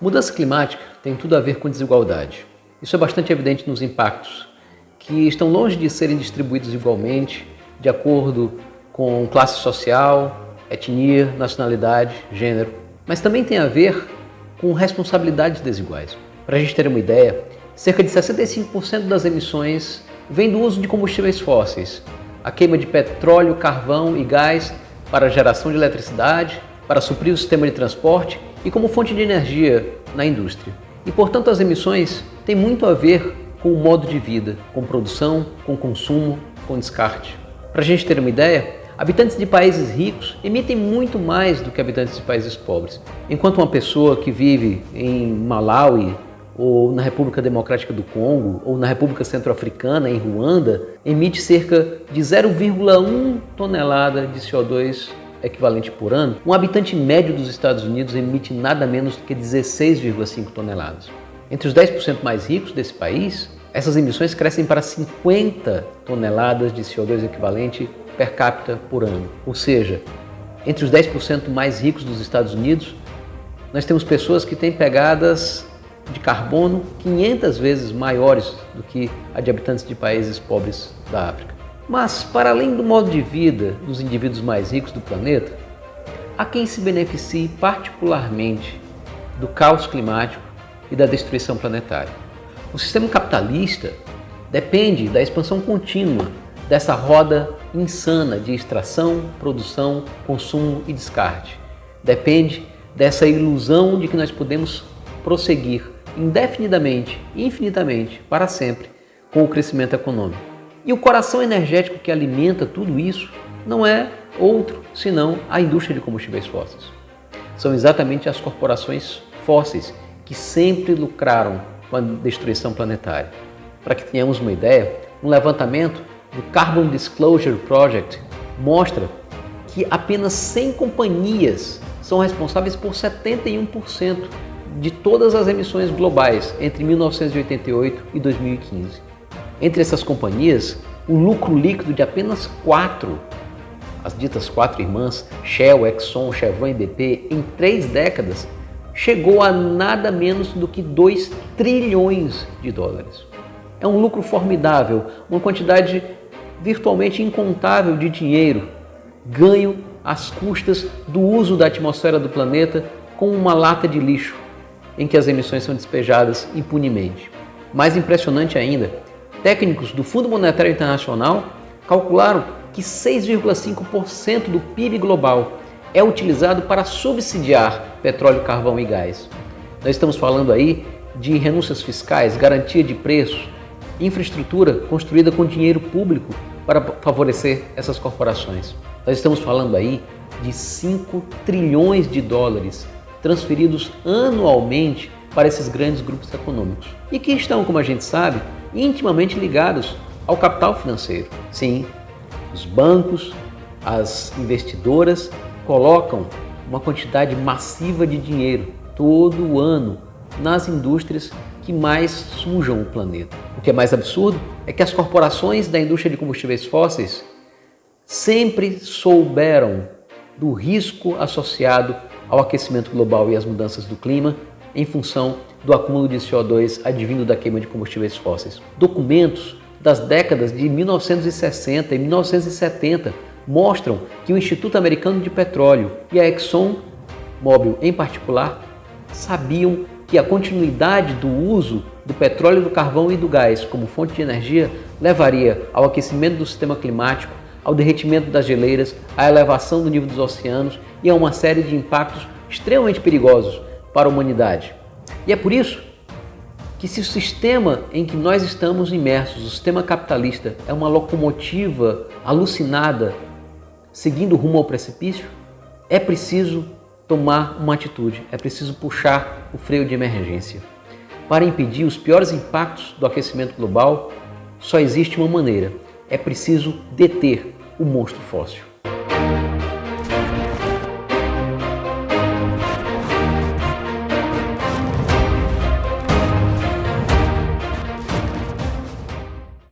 Mudança climática tem tudo a ver com desigualdade. Isso é bastante evidente nos impactos, que estão longe de serem distribuídos igualmente, de acordo com classe social, etnia, nacionalidade, gênero, mas também tem a ver com responsabilidades desiguais. Para a gente ter uma ideia, cerca de 65% das emissões vem do uso de combustíveis fósseis, a queima de petróleo, carvão e gás para a geração de eletricidade, para suprir o sistema de transporte e como fonte de energia na indústria. E, portanto, as emissões têm muito a ver com o modo de vida, com produção, com consumo, com descarte. Para a gente ter uma ideia, habitantes de países ricos emitem muito mais do que habitantes de países pobres. Enquanto uma pessoa que vive em Malawi, ou na República Democrática do Congo, ou na República Centro-Africana, em Ruanda, emite cerca de 0,1 tonelada de CO2 equivalente por ano, um habitante médio dos Estados Unidos emite nada menos do que 16,5 toneladas. Entre os 10% mais ricos desse país, essas emissões crescem para 50 toneladas de CO2 equivalente per capita por ano. Ou seja, entre os 10% mais ricos dos Estados Unidos, nós temos pessoas que têm pegadas de carbono 500 vezes maiores do que a de habitantes de países pobres da África. Mas, para além do modo de vida dos indivíduos mais ricos do planeta, há quem se beneficie particularmente do caos climático e da destruição planetária. O sistema capitalista depende da expansão contínua dessa roda insana de extração, produção, consumo e descarte. Depende dessa ilusão de que nós podemos prosseguir indefinidamente, infinitamente, para sempre, com o crescimento econômico. E o coração energético que alimenta tudo isso não é outro senão a indústria de combustíveis fósseis. São exatamente as corporações fósseis que sempre lucraram com a destruição planetária. Para que tenhamos uma ideia, um levantamento do Carbon Disclosure Project mostra que apenas 100 companhias são responsáveis por 71% de todas as emissões globais entre 1988 e 2015. Entre essas companhias, o lucro líquido de apenas 4, as ditas 4 irmãs, Shell, Exxon, Chevron e BP, em 3 décadas, chegou a nada menos do que 2 trilhões de dólares. É um lucro formidável, uma quantidade virtualmente incontável de dinheiro, ganho às custas do uso da atmosfera do planeta como uma lata de lixo, em que as emissões são despejadas impunemente. Mais impressionante ainda, técnicos do Fundo Monetário Internacional calcularam que 6,5% do PIB global é utilizado para subsidiar petróleo, carvão e gás. Nós estamos falando aí de renúncias fiscais, garantia de preços, infraestrutura construída com dinheiro público para favorecer essas corporações. Nós estamos falando aí de 5 trilhões de dólares transferidos anualmente para esses grandes grupos econômicos e que estão, como a gente sabe, intimamente ligados ao capital financeiro. Sim, os bancos, as investidoras colocam uma quantidade massiva de dinheiro todo ano nas indústrias que mais sujam o planeta. O que é mais absurdo é que as corporações da indústria de combustíveis fósseis sempre souberam do risco associado ao aquecimento global e às mudanças do clima em função do acúmulo de CO2 advindo da queima de combustíveis fósseis. Documentos das décadas de 1960 e 1970 mostram que o Instituto Americano de Petróleo e a ExxonMobil em particular sabiam que a continuidade do uso do petróleo, do carvão e do gás como fonte de energia levaria ao aquecimento do sistema climático, ao derretimento das geleiras, à elevação do nível dos oceanos e a uma série de impactos extremamente perigosos para a humanidade. E é por isso que se o sistema em que nós estamos imersos, o sistema capitalista, é uma locomotiva alucinada seguindo rumo ao precipício, é preciso tomar uma atitude, é preciso puxar o freio de emergência. Para impedir os piores impactos do aquecimento global, só existe uma maneira, é preciso deter o monstro fóssil.